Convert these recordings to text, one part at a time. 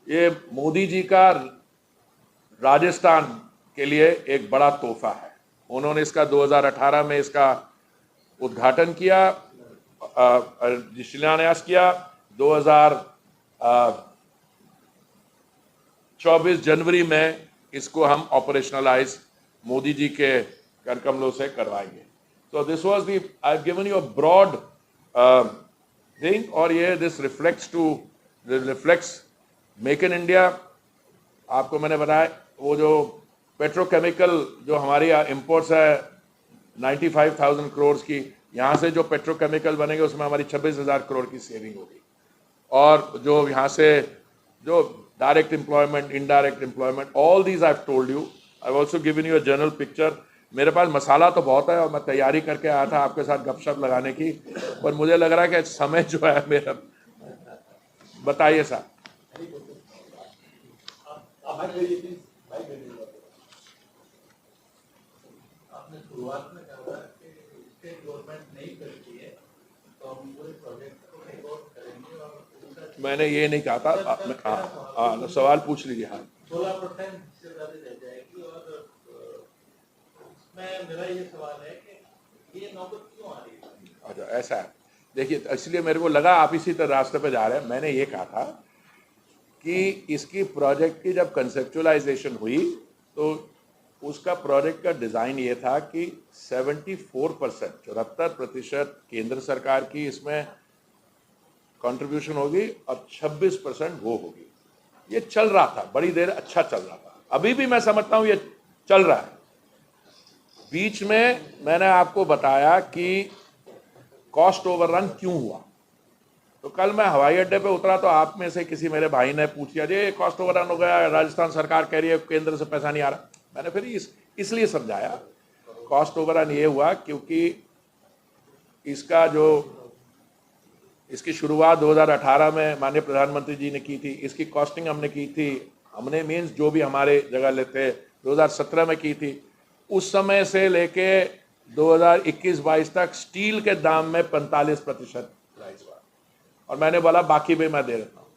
ये मोदी जी का राजस्थान के लिए एक बड़ा तोहफा है। उन्होंने इसका 2018 में इसका उद्घाटन किया, शिलान्यास किया। 2024 जनवरी में इसको हम ऑपरेशनलाइज मोदी जी के कर कमलों से करवाएंगे। तो this was the, I have given you a broad thing, और ये this reflects make in India. आपको मैंने बताया वो जो पेट्रोकेमिकल जो हमारी इंपोर्ट्स है 95,000 करोड़ की, यहाँ से जो पेट्रोकेमिकल बनेंगे उसमें हमारी 26,000 करोड़ की सेविंग होगी। और जो यहाँ से जो direct employment, indirect employment, all these I have told you. I have also given you a general picture. मेरे पास मसाला तो बहुत है और मैं तैयारी करके आया था आपके साथ गपशप लगाने की, पर मुझे लग रहा है कि समय जो है मेरा, बताइए साहब। आपने शुरुआत में कहा कि स्टेट गवर्नमेंट नहीं करती है तो हम पूरे प्रोजेक्ट को टेक ओवर करेंगे और मैंने ये नहीं कहा था। सवाल पूछ लीजिए। हाँ, 16% हिस्सेदारी रह जाएगी। और इसमें मेरा ये सवाल है कि ये नौबत क्यों आ रही है? अच्छा, ऐसा है। देखिए, इसलिए मेरे को लगा आप इसी तरह रास्ते पे जा रहे हैं। मैंने ये कहा था कि इसकी प्रोजेक्ट की जब कंसेप्चुअलाइजेशन हुई तो उसका प्रोजेक्ट का डिज़ाइन ये था कि 74% केंद्र सरकार की इसमें कंट्रीब्यूशन होगी और 26% वो होगी। ये चल रहा था बड़ी देर, अच्छा चल रहा था। अभी भी मैं समझता हूँ ये चल रहा है। बीच में मैंने आपको बताया कि कॉस्ट ओवररन क्यों हुआ। तो कल मैं हवाई अड्डे पे उतरा तो आप में से किसी मेरे भाई ने पूछ लिया, जी कॉस्ट ओवररन हो गया, राजस्थान सरकार कह रही है केंद्र से पैसा नहीं आ रहा। मैंने फिर इसलिए समझाया कॉस्ट ओवररन ये हुआ क्योंकि इसकी शुरुआत 2018 में माननीय प्रधानमंत्री जी ने की थी। इसकी कॉस्टिंग हमने की थी, हमने मीन्स जो भी हमारे जगह लेते 2017 में की थी। उस समय से लेके 2021-22 तक स्टील के दाम में 45% राइज हुआ, और मैंने बोला बाकी भी मैं दे देता हूँ।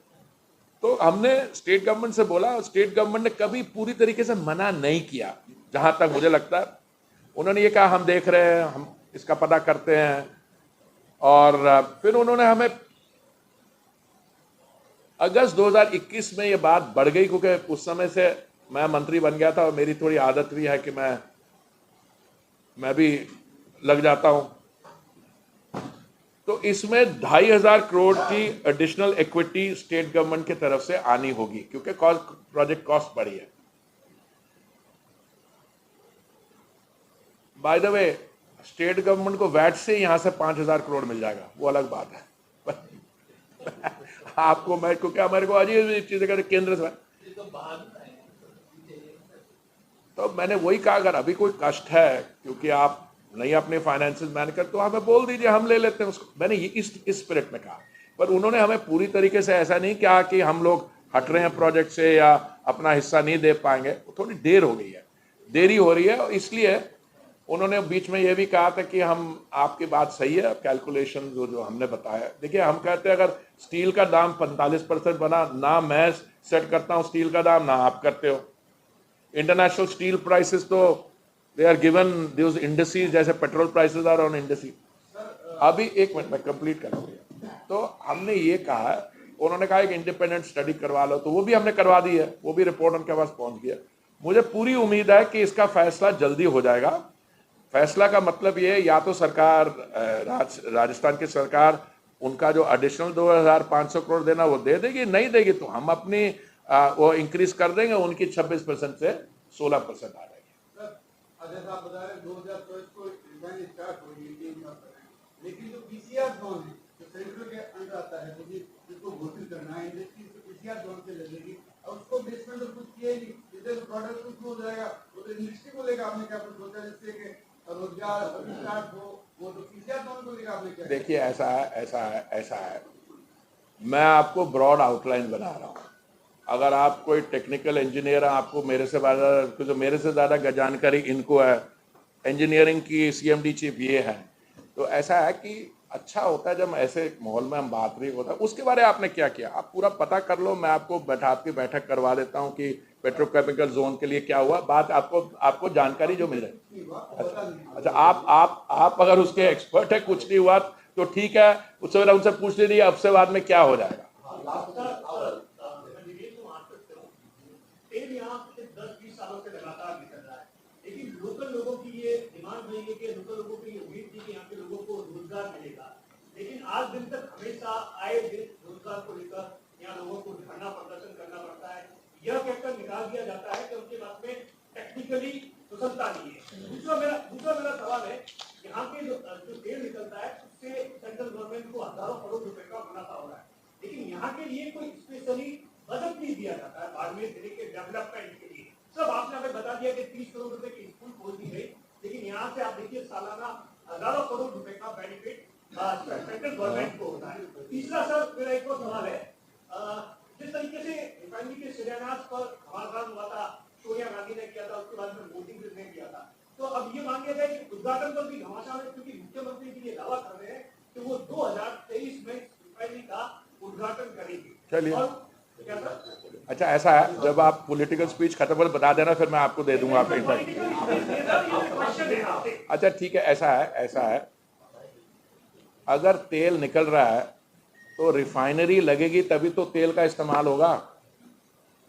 तो हमने स्टेट गवर्नमेंट से बोला, स्टेट गवर्नमेंट ने कभी पूरी तरीके से मना नहीं किया जहां तक मुझे लगता है। उन्होंने ये कहा हम देख रहे हैं, हम इसका पता करते हैं। और फिर उन्होंने हमें अगस्त 2021 में ये बात बढ़ गई, क्योंकि उस समय से मैं मंत्री बन गया था और मेरी थोड़ी आदत भी है कि मैं भी लग जाता हूं। तो इसमें 2,500 करोड़ की एडिशनल इक्विटी स्टेट गवर्नमेंट की तरफ से आनी होगी क्योंकि प्रोजेक्ट कॉस्ट बढ़ी है। By the way, state government को वैट से यहां से 5,000 करोड़ मिल जाएगा, वो अलग बात है। आपको मैं, क्योंकि मेरे को अजीब चीजें केंद्र से, तो मैंने वही कहा अगर अभी कोई कष्ट है क्योंकि आप नहीं अपने फाइनेंसेस मैनेज कर तो हमें बोल दीजिए, हम ले लेते हैं उसको। मैंने ये इस स्पिरिट में कहा, पर उन्होंने हमें पूरी तरीके से ऐसा नहीं कहा कि हम लोग हट रहे हैं प्रोजेक्ट से या अपना हिस्सा नहीं दे पाएंगे। थोड़ी देर हो गई है, देरी हो रही है, और इसलिए उन्होंने बीच में ये भी कहा था कि हम, आपकी बात सही है, कैलकुलेशन जो हमने बताया। देखिए, हम कहते हैं अगर स्टील का दाम 45% बना, ना मैं सेट करता हूँ स्टील का दाम, ना आप करते हो। इंटरनेशनल स्टील प्राइसेस तो they are given this industries, जैसे petrol prices are on industry. अभी एक मिनट में कंप्लीट कर दूंगा। तो हमने ये कहा, उन्होंने कहा एक इंडिपेंडेंट स्टडी करवा लो, तो वो भी हमने करवा दी है, वो भी रिपोर्ट उनके पास पहुंच गया। मुझे पूरी उम्मीद है कि इसका फैसला जल्दी हो जाएगा। फैसला का मतलब ये, या तो सरकार, राजस्थान की सरकार उनका जो एडिशनल 2,500 करोड़ देना वो दे देगी, नहीं देगी तो हम अपनी वो इंक्रीज कर देंगे, उनकी 26% से 16% आ जाएगी। जैसा आप बता रहे 2024 को डिजाइन स्टार्ट होगी, लेकिन जो पीसीआर जोन है जो सेंट्रल के अंडर आता है, जिसको घोषित करना है, इंडस्ट्री पीसीआर जोन से लगेगी, और उसको बेसमेंट कुछ किया ही नहीं, इधर प्रोडक्ट कुछ हो जाएगा। वो तो इंडस्ट्री को लेकर आपने क्या कुछ सोचा जिससे कि रोजगार स्टार्ट हो, वो तो पीसीआर जोन को लेकर आपने क्या? देखिए, ऐसा है, मैं आपको ब्रॉड आउटलाइन बना रहा हूँ। अगर आप कोई टेक्निकल इंजीनियर है, आपको मेरे से ज़्यादा जानकारी इनको है, इंजीनियरिंग की सीएमडी चीफ ये है, तो ऐसा है कि अच्छा होता है जब ऐसे माहौल में हम बात नहीं होता। उसके बारे में आपने क्या किया, आप पूरा पता कर लो, मैं आपको आपकी बैठक करवा देता हूँ कि पेट्रोकेमिकल जोन के लिए क्या हुआ, बात आपको जानकारी जो मिल जाए। अच्छा, आप अगर उसके एक्सपर्ट है, कुछ नहीं हुआ तो ठीक है, उससे उनसे पूछ लीजिए अब से बाद में क्या हो जाएगा। तेल यहाँ से 10-20 सालों से लगातार निकल रहा है, लेकिन लोकल लोगों की ये डिमांड रही है कि लोकल लोगों की ये उम्मीद थी कि यहाँ के लोगों को रोजगार मिलेगा, लेकिन आज दिन तक हमेशा आए दिन रोजगार को लेकर यहाँ लोगों को धरना प्रदर्शन करना पड़ता है। यह कहकर निकाल दिया जाता है कि उनके पास में टेक्निकली कुशलता नहीं है। दूसरा मेरा सवाल है, यहाँ के जो तेल निकलता है उससे सेंट्रल गवर्नमेंट को हजारों करोड़ रुपए का मुनाफा हो रहा है, लेकिन यहाँ के लिए कोई स्पेशली बजट नहीं दिया जाता है बाड़मेर जिले के डेवलपमेंट के लिए। सब आपने हमें बता दिया कि 30 करोड़ रुपए की स्कूल खोल दी गई, लेकिन यहाँ से आप देखिए सालाना हजारों करोड़ रुपए का बेनिफिट सेंट्रल गवर्नमेंट को होता है। तीसरा सर मेरा एक और सवाल है, जिस तरीके से रिफाइनरी के शिलान्यास पर घमासान हुआ था, सोनिया गांधी ने किया था, उसके बाद में मोदी ने किया था, तो अब ये मान लिया जाए कि उद्घाटन पर भी घमासान है, क्योंकि मुख्यमंत्री जी ये दावा कर रहे हैं कि वो 2023 में रिफाइनरी का उद्घाटन करेंगे। चलिए, अच्छा ऐसा है, जब आप पॉलिटिकल स्पीच खत्म कर बता देना, फिर मैं आपको दे दूंगा आप अच्छा ठीक है, ऐसा है अगर तेल निकल रहा है तो रिफाइनरी लगेगी तभी तो तेल का इस्तेमाल होगा,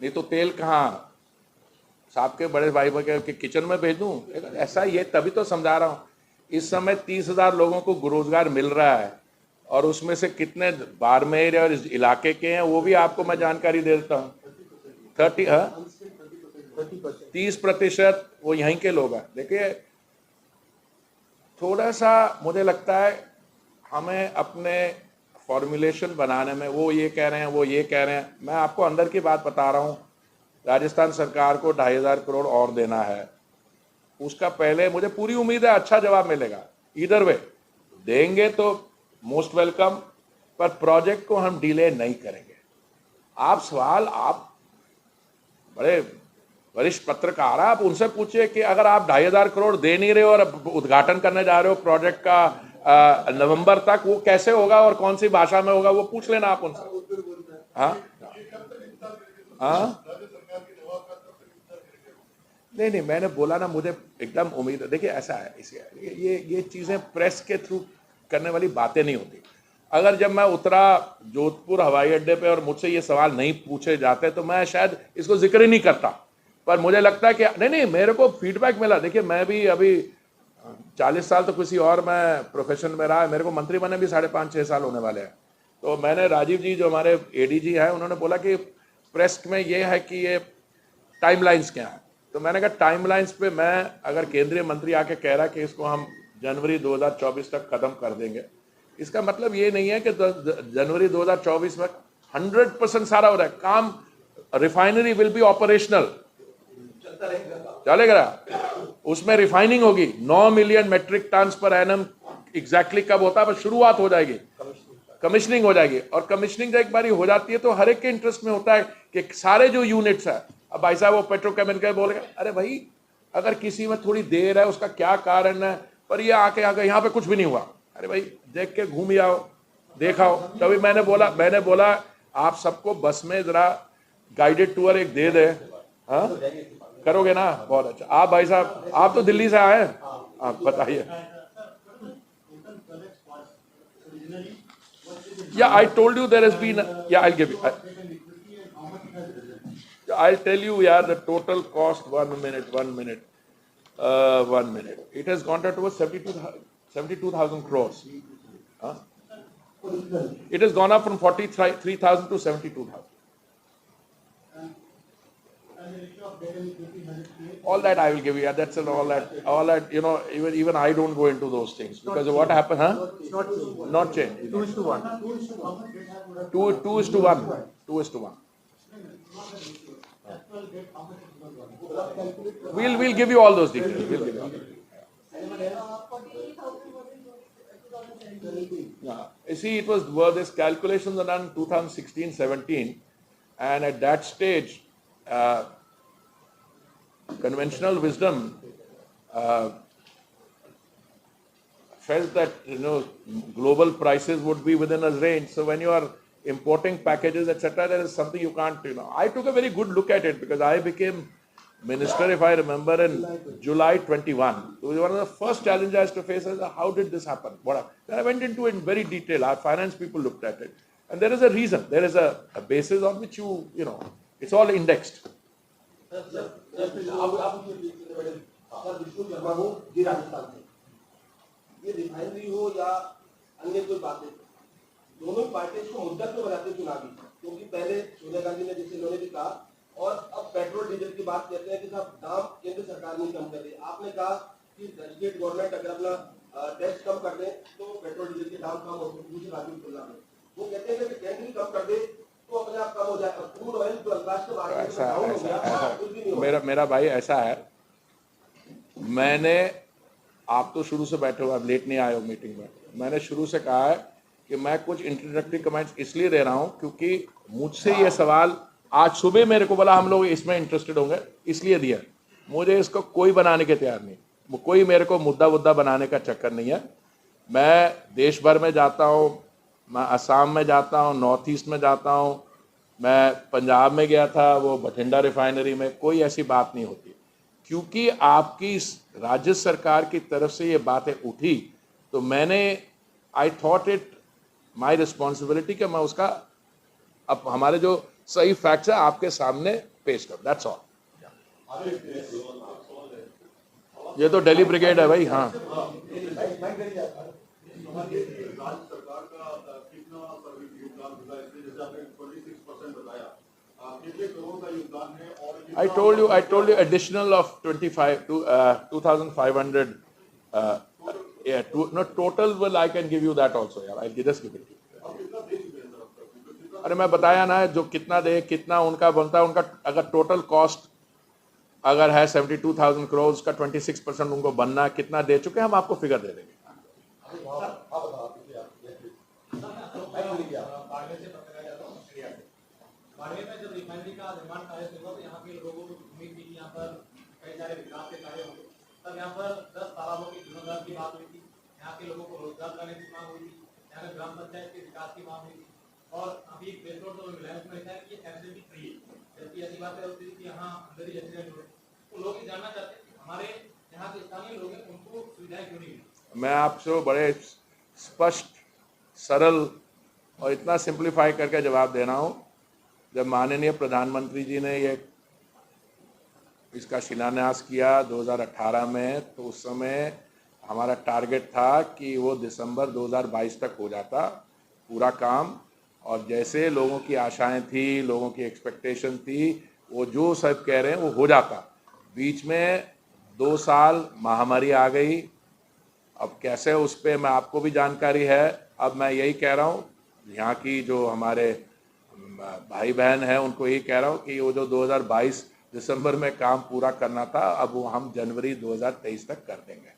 नहीं तो तेल कहाँ साहब के बड़े भाई के किचन में भेज दूं? ऐसा ये तभी तो समझा रहा हूं। इस समय 30,000 लोगों को रोजगार मिल रहा है और उसमें से कितने बाड़मेर और इस इलाके के हैं वो भी आपको मैं जानकारी दे देता हूँ। 30% वो यहीं के लोग हैं। देखिए, थोड़ा सा मुझे लगता है हमें अपने फॉर्मुलेशन बनाने में, वो ये कह रहे हैं, वो ये कह रहे हैं, मैं आपको अंदर की बात बता रहा हूँ। राजस्थान सरकार को 2,500 करोड़ और देना है, उसका पहले मुझे पूरी उम्मीद है अच्छा जवाब मिलेगा। इधर वे देंगे तो मोस्ट वेलकम, पर प्रोजेक्ट को हम डिले नहीं करेंगे। आप बड़े वरिष्ठ पत्रकार, आप उनसे पूछिए कि अगर आप 2,500 करोड़ दे नहीं रहे हो और उद्घाटन करने जा रहे हो प्रोजेक्ट का नवंबर तक, वो कैसे होगा और कौन सी भाषा में होगा, वो पूछ लेना आप उनसे। हाँ नहीं, मैंने बोला ना, मुझे एकदम उम्मीद है। देखिए ऐसा है, ये चीजें प्रेस के थ्रू करने वाली बातें नहीं होती। अगर जब मैं उतरा जोधपुर हवाई अड्डे पे और मुझसे ये सवाल नहीं पूछे जाते तो मैं शायद इसको जिक्र ही नहीं करता, पर मुझे लगता है कि नहीं, मेरे को फीडबैक मिला। देखिए, मैं भी अभी 40 साल तो किसी और मैं प्रोफेशन में रहा है, मेरे को मंत्री बने भी 5.5-6 साल होने वाले हैं। तो मैंने राजीव जी जो हमारे ADG हैं, उन्होंने बोला कि प्रेस में ये है कि ये टाइमलाइंस क्या है, तो मैंने कहा टाइमलाइंस पे मैं, अगर केंद्रीय मंत्री आके कह रहा है कि इसको हम जनवरी 2024 तक खत्म कर देंगे, इसका मतलब ये नहीं है कि जनवरी 2024 में 100% सारा हो रहा है काम। रिफाइनरी विल बी ऑपरेशनल, चलेगा, उसमें रिफाइनिंग होगी 9 million metric ton per annum. Exactly कब होता है, पर शुरुआत हो जाएगी, कमिश्निंग हो जाएगी। और कमिश्निंग जब एक बार हो जाती है तो हर एक के इंटरेस्ट में होता है कि सारे जो यूनिट्स है, अब भाई साहब वो पेट्रोकेमिकल बोलेगा, अरे भाई अगर किसी में थोड़ी देर है उसका क्या कारण है, पर ये आके यहाँ पे कुछ भी नहीं हुआ, अरे भाई देख के घूम आओ, देखाओ। तभी मैंने बोला आप सबको बस में जरा गाइडेड टूर एक दे दे। हाँ करोगे ना, बहुत अच्छा। आप भाई साहब, आप तो दिल्ली से आए हैं, आप बताइए। Yeah, I told you there has been. Yeah, I'll give you. I'll tell you, yeah, the total cost. 1 minute. 1 minute. It has gone down to 72,000 crores. Huh? It has gone up from 43,000 to 72,000. All that I will give you. Yeah, that's all that. You know, even I don't go into those things because what happened, huh? Not change. 2:1. 2:1. 2:1. We'll give you all those details. We'll give you all. Yeah. You see, it was this calculations were done 2016-17, and at that stage, conventional wisdom felt that global prices would be within a range. So when you are importing packages, etc., there is something you can't. I took a very good look at it because I became minister, if I remember, in July 21. It was one of the first challenges I had to face. How did this happen? Then I went into it in very detail. Our finance people looked at it, and there is a reason. There is a basis on which it's all indexed. ये refinery हो या अन्य कोई बातें, दोनों party को मुद्दा क्यों बनाते चुनावी? क्योंकि पहले सोनिया गांधी ने, जैसे इन्होंने भी कहा, और अब पेट्रोल डीजल की बात कहते हैं कि साहब दाम केंद्र सरकार नहीं कम कर रही। आपने कहा कि स्टेट गवर्नमेंट अगर अपना टैक्स कम कर दे तो पेट्रोल डीजल के दाम कम हो सकते दूसरे राज्यों की तुलना में। वो कहते हैं कि केंद्र ही कम कर दे तो अपने आप कम हो जाए। और क्रूड ऑयल जो अंतर्राष्ट्रीय मार्केट में डाउन हो गया, कुछ भी नहीं हो। मेरा भाई ऐसा है, मैंने, आप तो शुरू से बैठे हो, आप लेट नहीं आए हो मीटिंग में, मैंने शुरू से कहा है कि मैं कुछ इंट्रोडक्टरी कमेंट्स इसलिए दे रहा हूं क्योंकि मुझसे ये सवाल आज सुबह मेरे को बोला हम लोग इसमें इंटरेस्टेड होंगे, इसलिए दिया। मुझे इसको कोई बनाने के तैयार नहीं, कोई मेरे को मुद्दा बनाने का चक्कर नहीं है। मैं देश भर में जाता हूँ, मैं असम में जाता हूँ, नॉर्थ ईस्ट में जाता हूँ, मैं पंजाब में गया था, वो बठिंडा रिफाइनरी में, कोई ऐसी बात नहीं होती। क्योंकि आपकी राज्य सरकार की तरफ से ये बातें उठी तो मैंने, I thought it my responsibility कि मैं उसका अब हमारे जो सही फैक्ट्स है आपके सामने पेश करूं। That's all. ये तो दिल्ली ब्रिगेड है भाई। हाँ, I told you additional of 25 to 2,500. Yeah, total will I can give you that also. Yeah, I'll just give it to you. अरे मैं बताया ना, जो कितना दे, कितना उनका बनता है, उनका अगर टोटल कॉस्ट अगर है 72,000 करोड़, उसका 26% उनको बनना, कितना दे चुके हम आपको फिगर दे देंगे। बाड़मेर में जब रिफाइनरी का निर्माण कार्य शुरू हुआ तो यहाँ के लोगों को उम्मीद थी कि यहाँ पर कई सारे विकास के कार्य होंगे। तब यहाँ पर 10 तालाबों की जीर्णोद्धार की बात हुई थी, यहाँ के लोगों को रोजगार देने की मांग हुई थी, यहाँ पे ग्राम पंचायत के विकास की मांग हुई थी। और अभी पेट्रोल तो रिलायंस में है कि एसिडिटी फ्री है, जबकि ऐसी बात होती है कि यहाँ अंदर ही एक्सीडेंट हुए। तो लोग ये जानना चाहते हैं कि हमारे यहाँ के स्थानीय लोग हैं, उनको सुविधाएं क्यों नहीं मिली? मैं आपसे बड़े स्पष्ट, सरल और इतना सिंप्लीफाई करके जवाब दे रहा हूँ। जब माननीय प्रधानमंत्री जी ने ये इसका शिलान्यास किया 2018 में, तो उस समय हमारा टारगेट था कि वो दिसंबर 2022 तक हो जाता पूरा काम। और जैसे लोगों की आशाएं थी, लोगों की एक्सपेक्टेशन थी, वो जो सब कह रहे हैं वो हो जाता। बीच में 2 साल महामारी आ गई। अब कैसे, उस पर मैं आपको भी जानकारी है। अब मैं यही कह रहा हूँ, यहाँ की जो हमारे भाई बहन है उनको यही कह रहा हूँ कि वो जो 2022 दिसंबर में काम पूरा करना था, अब वो हम जनवरी 2023 तक कर देंगे।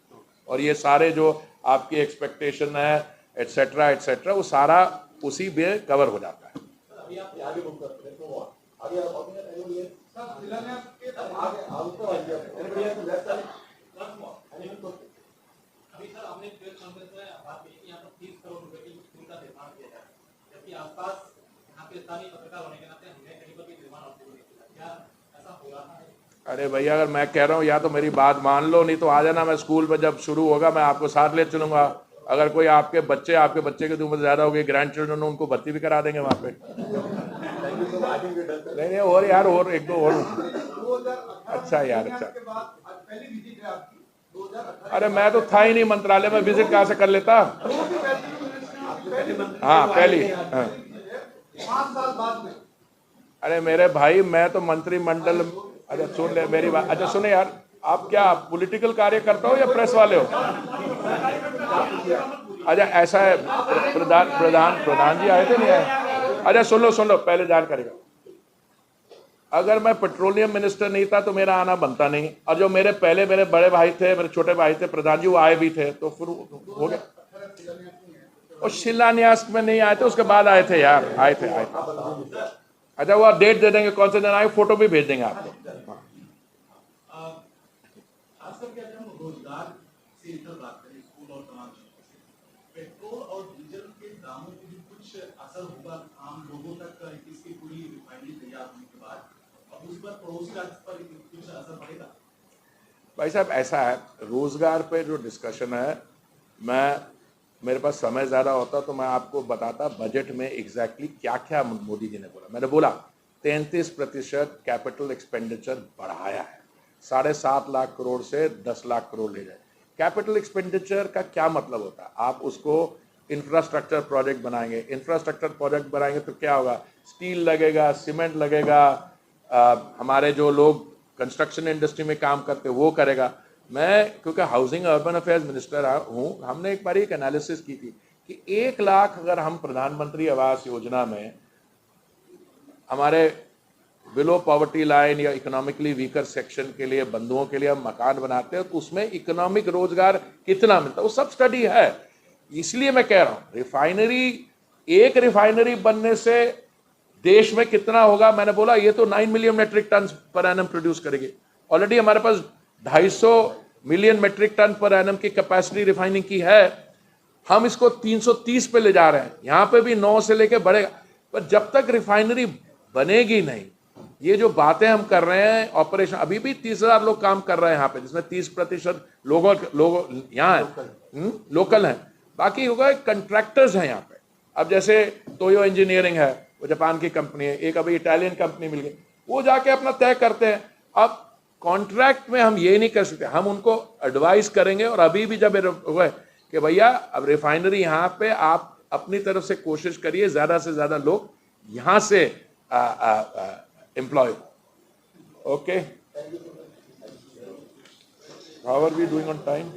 और ये सारे जो आपकी एक्सपेक्टेशन है एटसेट्रा एटसेट्रा, वो सारा उसी में कवर हो जाता है। अभी आप आगे बुक करते हैं तो आगे अभी सर आपने प्रेस कॉन्फ्रेंस में बात की कि यहाँ पर 30 करोड़ रुपए की स्कूल का निर्माण किया जाए, जबकि आसपास यहाँ के स्थानीय पत्रकार होने के नाते हमने कहीं पर भी निर्माण होते हुए नहीं देखा। क्या ऐसा हो रहा है? अरे भैया, अगर मैं कह रहा हूँ या तो मेरी बात मान लो, नहीं तो आ जाना। मैं स्कूल में जब शुरू होगा मैं आपको साथ ले चलूंगा। अगर कोई आपके बच्चे की उम्र ज़्यादा होगी, ग्रैंड चिल्ड्रन, उनको भर्ती भी करा देंगे वहाँ पे। नहीं और यार, और एक दो और। अच्छा यार, अच्छा। अरे मैं तो था ही नहीं मंत्रालय में, विजिट कहाँ से कर लेता। हाँ, पहली। हाँ। 5 साल बाद में। अरे मेरे भाई, मैं तो मंत्रिमंडल, अच्छा सुन ले मेरी बात। अच्छा सुने यार, आप क्या पॉलिटिकल कार्य करते हो या प्रेस वाले हो? अच्छा ऐसा है, प्रधान जी आए थे, नहीं आए? अच्छा सुन लो पहले जानकारी का। अगर मैं पेट्रोलियम मिनिस्टर नहीं था तो मेरा आना बनता नहीं। और जो मेरे बड़े भाई थे, मेरे छोटे भाई थे प्रधान जी, वो आए भी थे, तो फिर हो गया। और शिलान्यास में नहीं आए थे, उसके बाद आए थे यार, आए थे। अच्छा वो डेट दे देंगे कौन से दिन आए, फोटो भी भेज देंगे आपको। खासकर के अगर हम रोजगार से इधर बात करें, स्कूल और तमाम चीजों, पेट्रोल और डीजल के दामों पे भी कुछ असर होगा आम लोगों तक इसकी पूरी रिफाइनरी तैयार होने के बाद, और उस पर पड़ोसी राज्य पर कुछ असर पड़ेगा? भाई साहब ऐसा है, रोजगार पे जो डिस्कशन है, मेरे पास समय ज़्यादा होता तो मैं आपको बताता बजट में एग्जैक्टली क्या क्या मोदी जी ने बोला। मैंने बोला 33% कैपिटल एक्सपेंडिचर बढ़ाया है, 7.5 लाख करोड़ से 10 लाख करोड़ ले जाए। कैपिटल एक्सपेंडिचर का क्या मतलब होता है? आप उसको इंफ्रास्ट्रक्चर प्रोजेक्ट बनाएंगे, इंफ्रास्ट्रक्चर प्रोजेक्ट बनाएंगे तो क्या होगा, स्टील लगेगा, सीमेंट लगेगा, हमारे जो लोग कंस्ट्रक्शन इंडस्ट्री में काम करते वो करेगा। मैं क्योंकि हाउसिंग अर्बन अफेयर्स मिनिस्टर हूँ, हमने एक बार एक एनालिसिस की थी कि 1 लाख अगर हम प्रधानमंत्री आवास योजना में हमारे बिलो पॉवर्टी लाइन या इकोनॉमिकली वीकर सेक्शन के लिए, बंधुओं के लिए हम मकान बनाते हैं तो उसमें इकोनॉमिक रोजगार कितना मिलता है, वो सब स्टडी है। इसलिए मैं कह रहा हूँ एक रिफाइनरी बनने से देश में कितना होगा, मैंने बोला ये तो 9 million metric ton per annum produce करेगी। ऑलरेडी हमारे पास 250 million metric ton per annum की कैपेसिटी रिफाइनिंग की है, हम इसको 330 पे ले जा रहे हैं, यहाँ पे भी 9 से लेके बढ़ेगा। पर जब तक रिफाइनरी बनेगी नहीं, ये जो बातें हम कर रहे हैं ऑपरेशन, अभी भी 30,000 लोग काम कर रहे हैं यहाँ पे, जिसमें 30% लोग यहाँ है, लोकल हैं, बाकी होगा कंट्रैक्टर्स हैं यहाँ पे। अब जैसे टोयो इंजीनियरिंग है, वो जापान की कंपनी है, एक अभी इटालियन कंपनी मिल गई, वो जाके अपना तय करते हैं। अब कॉन्ट्रैक्ट में हम ये नहीं कर सकते, हम उनको एडवाइस करेंगे। और अभी भी जब हुआ कि भैया अब रिफाइनरी यहाँ पे आप अपनी तरफ से कोशिश करिए ज्यादा से ज्यादा लोग यहाँ से एम्प्लॉय हो। Okay, how are we doing on time?